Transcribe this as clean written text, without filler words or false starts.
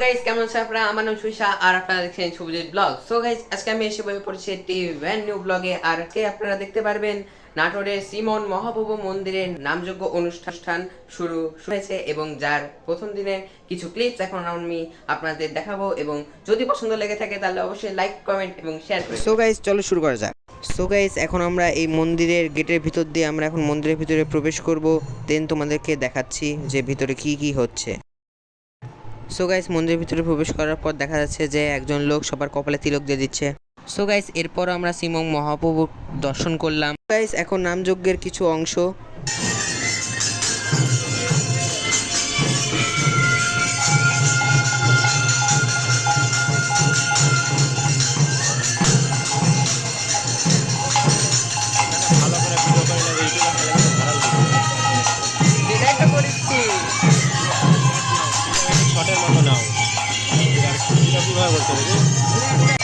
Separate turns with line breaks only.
Guys, কেমন আছেন আপনারা? আমার নাম সুইসা আর আপনারা দেখছেন শুভজিৎ ব্লগ। সো গাইস, আজকে আমি এসে বসে পড়েছি একটি ব্র্যান্ড নিউ ব্লগে। আর আজকে আপনারা দেখতে পারবেন নাটোরের শ্রীমন মহাপ্রভু মন্দিরের নামযজ্ঞ অনুষ্ঠান শুরু হয়েছে এবং যার প্রথম দিনের কিছু ক্লিপস এখন আমি আপনাদের দেখাবো। এবং যদি পছন্দ লেগে থাকে তাহলে অবশ্যই লাইক, কমেন্ট এবং শেয়ার করুন। সো গাইস, চলো শুরু করা যাক। সো গাইস, এখন আমরা এই মন্দিরের গেটের ভিতর দিয়ে আমরা এখন মন্দিরের ভিতরে প্রবেশ করব। দেন তোমাদেরকে দেখাচ্ছি যে ভিতরে কি কি হচ্ছে। সো গাইস, মন্দিরের ভিতরে প্রবেশ করার পর দেখা যাচ্ছে যে একজন লোক সবার কপালে তিলক দিয়ে দিচ্ছে। সো গাইস, এরপর আমরা শ্রীমং মহাপ্রভুর দর্শন করলাম। গাইস, এখন নামযজ্ঞের কিছু অংশ। এটাই তো করেছি।
শটের মতো নাও কিভাবে করতে হবে